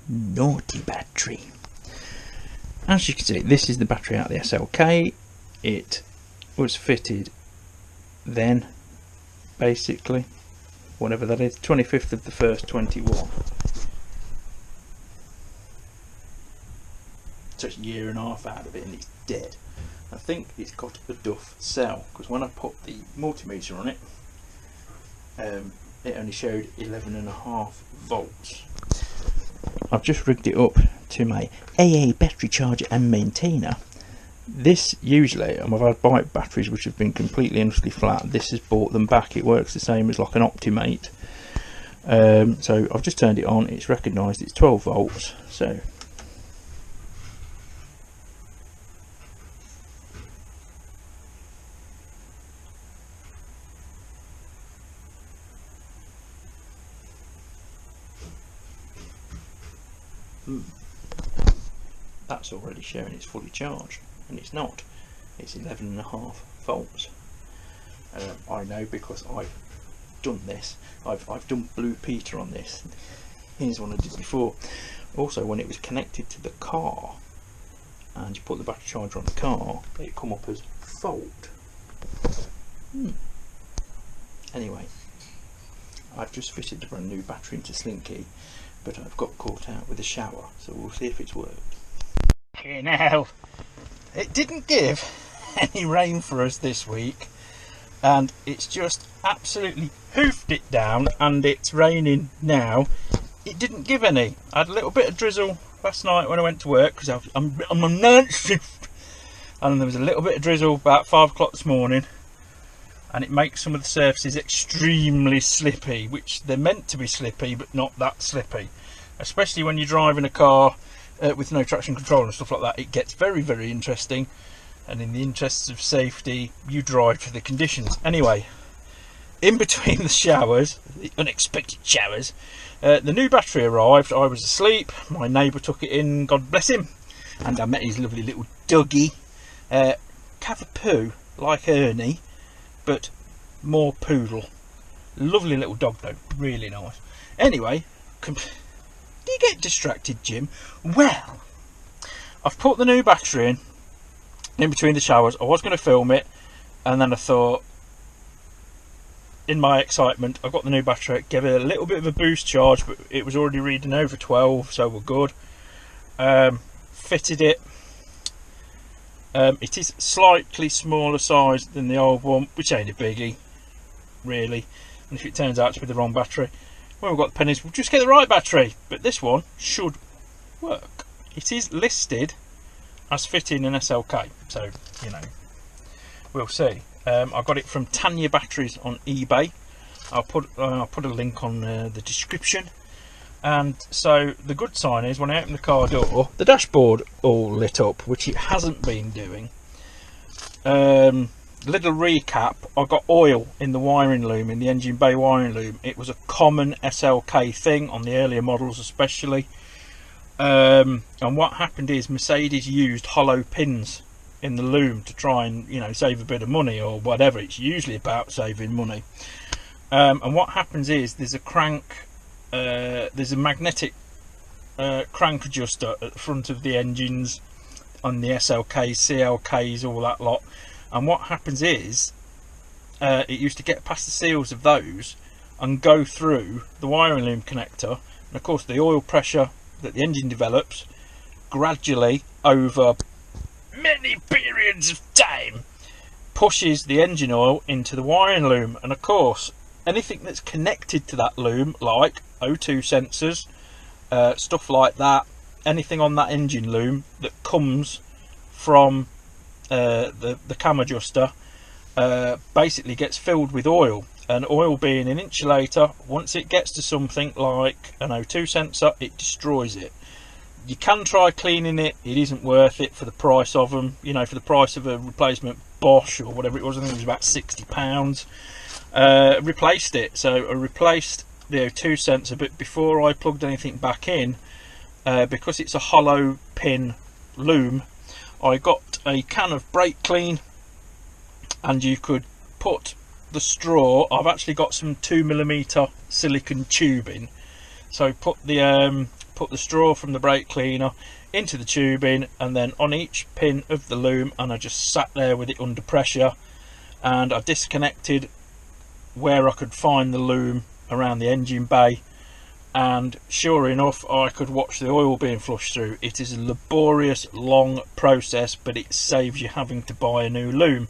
naughty battery. As you can see, this is the battery out of the SLK. It was fitted then, basically, whatever that is, 25th of the 1st, 21. So it's a year and a half out of it and it's dead. I think it's got a duff cell, because when I put the multimeter on it, it only showed 11.5 volts. I've just rigged it up to my AA battery charger and maintainer. This usually, I've had bike batteries which have been completely and utterly flat. This has brought them back. It works the same as like an Optimate. So I've just turned it on. It's recognised it's 12 volts. So that's already showing it's fully charged, and it's not. It's 11.5 volts. I know because I've done this. I've done Blue Peter on this. Here's one I did before. Also, when it was connected to the car and you put the battery charger on the car, it come up as fault. Anyway, I've just fitted the brand new battery into Slinky, but I've got caught out with a shower, so we'll see if it's worked. Okay, now, it didn't give any rain for us this week, and it's just absolutely hoofed it down, and it's raining now. It didn't give any. I had a little bit of drizzle last night when I went to work, because I'm on night shift, and there was a little bit of drizzle about 5 o'clock this morning, and it makes some of the surfaces extremely slippy, which they're meant to be slippy but not that slippy, especially when you're driving a car with no traction control and stuff like that. It gets very, very interesting, and in the interests of safety, you drive for the conditions. Anyway, in between the showers, the unexpected showers, the new battery arrived. I was asleep, my neighbour took it in, God bless him, and I met his lovely little doggy, Cavapoo, like Ernie, but more poodle. Lovely little dog though, really nice. Anyway, do you get distracted, Jim? Well, I've put the new battery in between the showers. I was going to film it, and then I thought, in my excitement, I got the new battery, gave it a little bit of a boost charge, but it was already reading over 12, so we're good. Fitted it. It is slightly smaller size than the old one, which ain't a biggie, really. And if it turns out to be the wrong battery, when we've got the pennies, we'll just get the right battery. But this one should work. It is listed as fitting an SLK, so you know, we'll see. I got it from Tanya Batteries on eBay. I'll put a link on the description. And so the good sign is, when I open the car door, the dashboard all lit up, which it hasn't been doing. Little recap, I got oil in the wiring loom, in the engine bay wiring loom. It was a common SLK thing on the earlier models especially. And what happened is Mercedes used hollow pins in the loom to try and, you know, save a bit of money or whatever. It's usually about saving money. And what happens is there's a crank, there's a magnetic crank adjuster at the front of the engines on the SLKs, CLKs, all that lot. And what happens is it used to get past the seals of those and go through the wiring loom connector, and of course the oil pressure that the engine develops gradually over many periods of time pushes the engine oil into the wiring loom. And of course anything that's connected to that loom, like O2 sensors, stuff like that, anything on that engine loom that comes from the cam adjuster, basically gets filled with oil. And oil being an insulator, once it gets to something like an O2 sensor, it destroys it. You can try cleaning it, it isn't worth it for the price of them. You know, for the price of a replacement Bosch or whatever it was, I think it was about £60. Replaced it. So I replaced the O2 sensor, but before I plugged anything back in, because it's a hollow pin loom, I got a can of brake clean, and you could put the straw. I've actually got some 2mm silicone tubing, so put put the straw from the brake cleaner into the tubing and then on each pin of the loom, and I just sat there with it under pressure, and I disconnected where I could find the loom around the engine bay, and sure enough I could watch the oil being flushed through. It is a laborious, long process, but it saves you having to buy a new loom.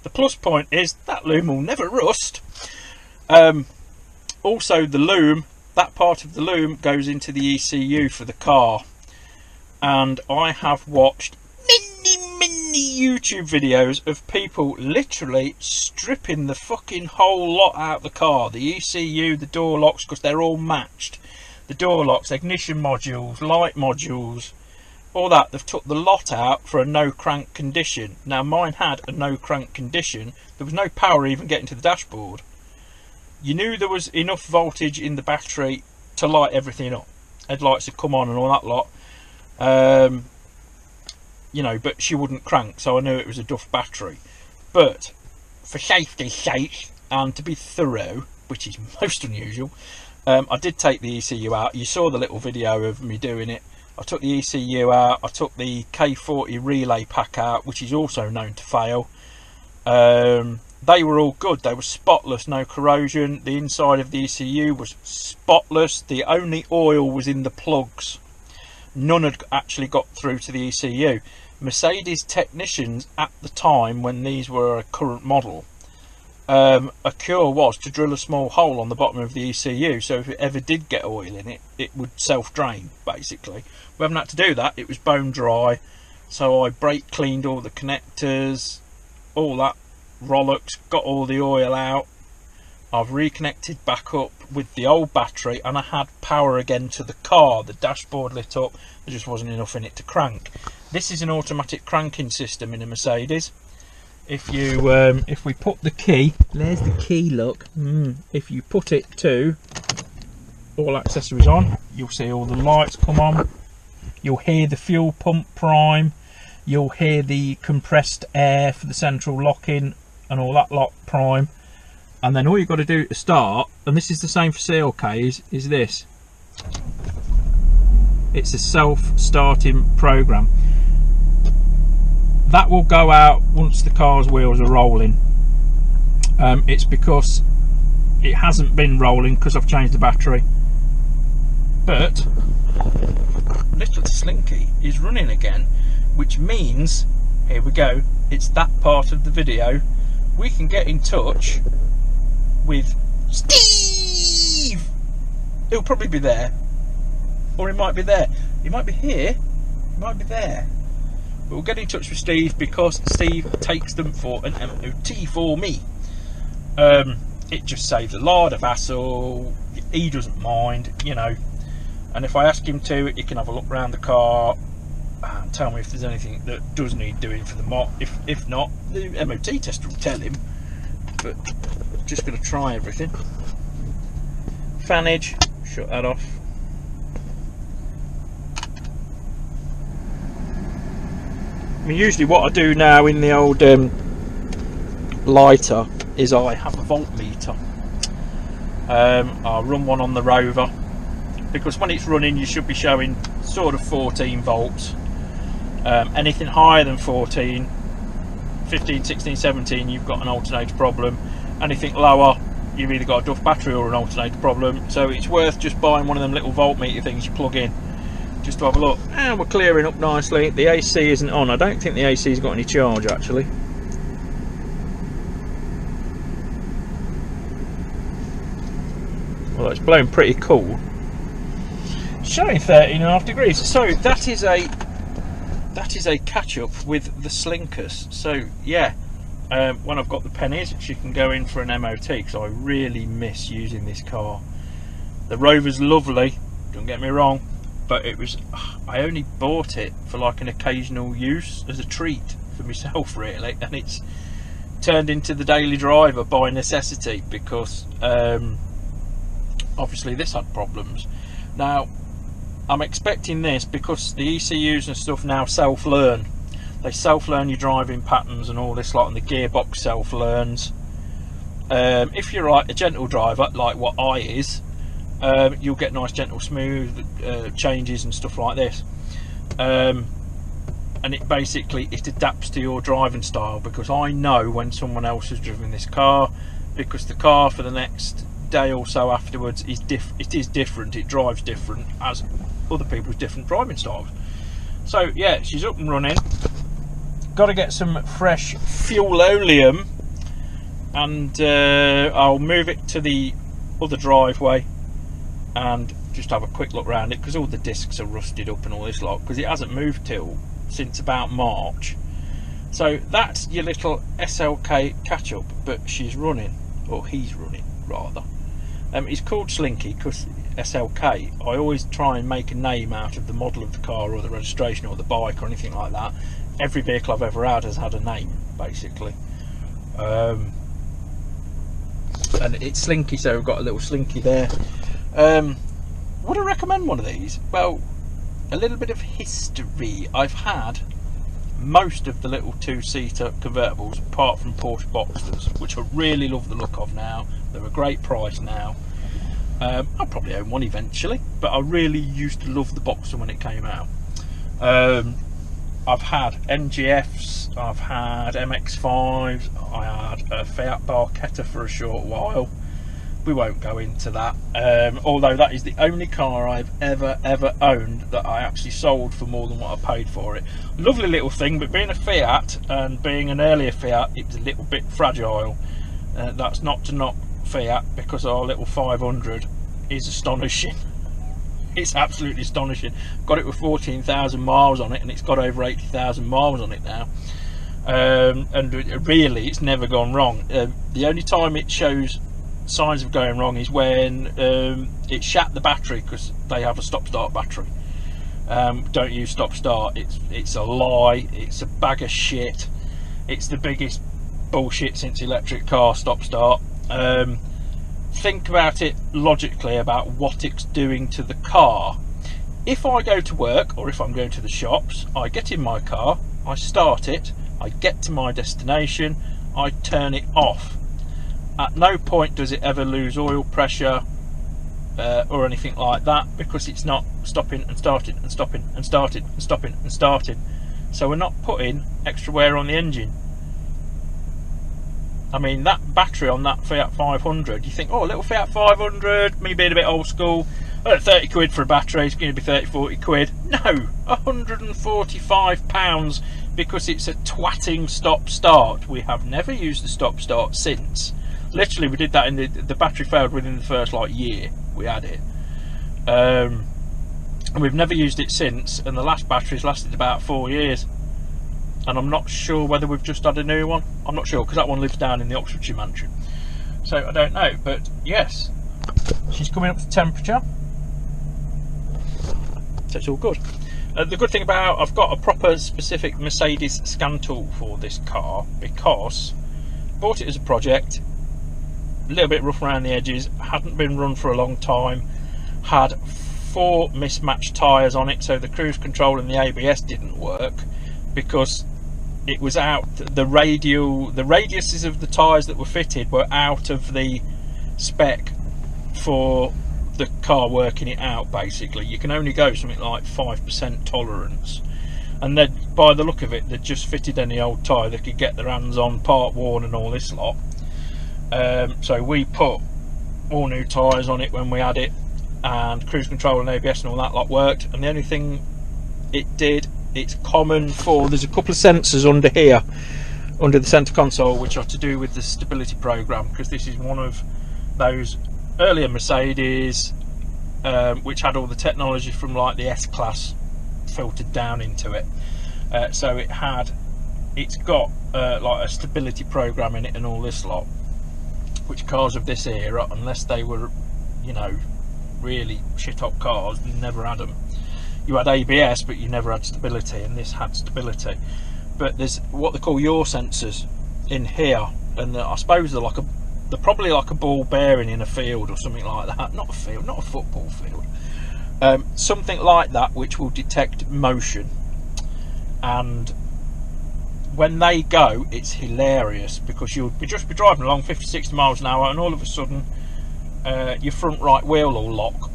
The plus point is that loom will never rust. Also the loom, that part of the loom goes into the ECU for the car, and I have watched many YouTube videos of people literally stripping the fucking whole lot out of the car. The ECU, the door locks, because they're all matched. The door locks, ignition modules, light modules, all that. They've took the lot out for a no crank condition. Now mine had a no crank condition. There was no power even getting to the dashboard. You knew there was enough voltage in the battery to light everything up. Headlights had come on and all that lot. You know, but she wouldn't crank, so I knew it was a Duff battery. But for safety's sake, and to be thorough, which is most unusual, I did take the ECU out. You saw the little video of me doing it. I took the ECU out. I took the K40 relay pack out, which is also known to fail. They were all good. They were spotless, no corrosion. The inside of the ECU was spotless. The only oil was in the plugs. None had actually got through to the ECU. Mercedes technicians at the time, when these were a current model, a cure was to drill a small hole on the bottom of the ECU, so if it ever did get oil in it, it would self-drain, basically. We haven't had to do that. It was bone dry, so I brake cleaned all the connectors, all that Rolex, got all the oil out. I've reconnected back up with the old battery, and I had power again to the car. The dashboard lit up. There just wasn't enough in it to crank. This is an automatic cranking system in a Mercedes. If we put the key, there's the key, look. If you put it to all accessories on, you'll see all the lights come on. You'll hear the fuel pump prime. You'll hear the compressed air for the central locking and all that lot prime. And then all you've got to do to start, and this is the same for SLKs, is this. It's a self-starting program. That will go out once the car's wheels are rolling. It's because it hasn't been rolling because I've changed the battery. But little Slinky is running again, which means, here we go, it's that part of the video. We can get in touch with Steve. He'll probably be there, or he might be there. He might be here. He might be there. But we'll get in touch with Steve, because Steve takes them for an MOT for me. It just saves a lot of hassle. He doesn't mind, you know. And if I ask him to, he can have a look around the car and tell me if there's anything that does need doing for the mod. If not, the MOT tester will tell him. But just going to try everything. Fanage, shut that off. I mean, usually what I do now in the old lighter is I have a voltmeter. I'll run one on the Rover, because when it's running you should be showing sort of 14 volts. Anything higher than 14, 15, 16, 17, you've got an alternator problem. Anything lower, you've either got a Duff battery or an alternator problem. So it's worth just buying one of them little voltmeter things you plug in, just to have a look. And we're clearing up nicely. The AC isn't on. I don't think the AC's got any charge actually. Well, it's blowing pretty cool. Showing 13.5 degrees. So that is a catch up with the Slinkers. So yeah, when I've got the pennies, she can go in for an MOT, because I really miss using this car. The Rover's lovely, don't get me wrong, but it was, I only bought it for like an occasional use as a treat for myself really, and it's turned into the daily driver by necessity, because obviously this had problems. Now I'm expecting this, because the ECUs and stuff now self-learn. They self-learn your driving patterns and all this lot, and the gearbox self-learns. If you're like a gentle driver like what I is, you'll get nice gentle smooth changes and stuff like this. And it basically adapts to your driving style, because I know when someone else has driven this car, because the car for the next day or so afterwards is different, it drives different as other people's different driving styles. So yeah, she's up and running. Got to get some fresh fuel-oleum, and I'll move it to the other driveway and just have a quick look around it, because all the discs are rusted up and all this lot, because it hasn't moved since about March. So that's your little SLK catch-up, but she's running, or he's running rather. It's called Slinky because SLK, I always try and make a name out of the model of the car or the registration or the bike or anything like that. Every vehicle I've ever had has had a name, basically. And it's Slinky, so we've got a little Slinky there. Would I recommend one of these? Well, a little bit of history. I've had most of the little two-seater convertibles apart from Porsche Boxsters, which I really love the look of now. They're a great price now. I'll probably own one eventually, but I really used to love the Boxster when it came out. I've had MGFs, I've had MX-5s, I had a Fiat Barchetta for a short while. We won't go into that, although that is the only car I've ever owned that I actually sold for more than what I paid for it. Lovely little thing, but being a Fiat and being an earlier Fiat, it was a little bit fragile. That's not to knock Fiat, because our little 500 is astonishing. It's absolutely astonishing. Got it with 14,000 miles on it, and it's got over 80,000 miles on it now. And really, it's never gone wrong. The only time it shows signs of going wrong is when it shat the battery, because they have a stop-start battery. Don't use stop-start. It's a lie. It's a bag of shit. It's the biggest bullshit since electric car stop-start. Think about it logically about what it's doing to the car. If I go to work, or if I'm going to the shops, I get in my car, I start it, I get to my destination, I turn it off. At no point does it ever lose oil pressure or anything like that, because it's not stopping and starting and stopping and starting and stopping and starting. So we're not putting extra wear on the engine. I mean, that battery on that Fiat 500, you think, oh, a little Fiat 500, me being a bit old school, 30 quid for a battery, it's going to be 30, 40 quid. No, £145, because it's a twatting stop-start. We have never used the stop-start since. Literally, we did that in the battery failed within the first year we had it. And we've never used it since, and the last battery's lasted about 4 years. And I'm not sure whether we've just had a new one. I'm not sure, because that one lives down in the Oxfordshire mansion. So I don't know, but yes, she's coming up to temperature. So it's all good. The good thing about, I've got a proper specific Mercedes scan tool for this car, because I bought it as a project, a little bit rough around the edges, hadn't been run for a long time, had 4 mismatched tyres on it, so the cruise control and the ABS didn't work, because it was out, the radiuses of the tyres that were fitted were out of the spec for the car working it out. Basically, you can only go something like 5% tolerance, and then by the look of it, they just fitted any old tyre they could get their hands on, part worn and all this lot. So we put all new tyres on it when we had it, and cruise control and ABS and all that lot worked. And the only thing it did, it's common for, there's a couple of sensors under here, under the centre console, which are to do with the stability program, because this is one of those earlier Mercedes which had all the technology from like the S-Class filtered down into it. So it's got like a stability program in it and all this lot, which cars of this era, unless they were, you know, really shit up cars, never had them. You had ABS, but you never had stability, and this had stability. But there's what they call yaw sensors in here, and I suppose they're probably like a ball bearing in a field or something like that. Not a field, not a football field. Something like that, which will detect motion. And when they go, it's hilarious, because you'll just be driving along 50, 60 miles an hour, and all of a sudden your front right wheel will lock,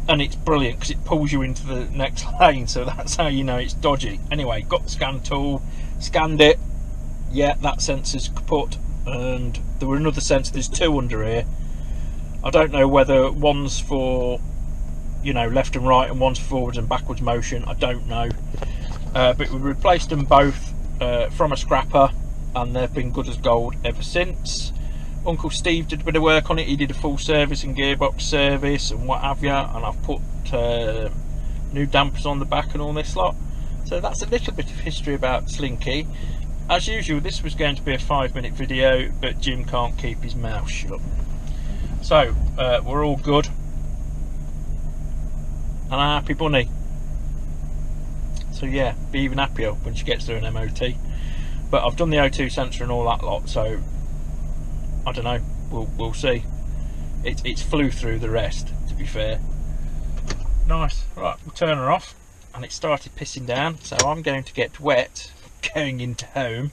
and it's brilliant because it pulls you into the next lane, so that's how you know it's dodgy. Anyway, got the scan tool, scanned it, yeah, that sensor's kaput, and there were another sensor, there's two under here. I don't know whether one's for, you know, left and right and one's for forwards and backwards motion, I don't know. But we replaced them both from a scrapper, and they've been good as gold ever since. Uncle Steve did a bit of work on it, he did a full service and gearbox service and what have you, and I've put new dampers on the back and all this lot. So that's a little bit of history about Slinky. As usual, this was going to be a 5-minute video, but Jim can't keep his mouth shut. So, we're all good. And a happy bunny. So yeah, be even happier when she gets through an MOT. But I've done the O2 sensor and all that lot, so I don't know, we'll see. It's flew through the rest, to be fair. Nice. Right, we'll turn her off, and it started pissing down, so I'm going to get wet going into home.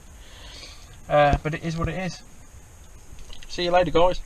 But it is what it is. See you later, guys.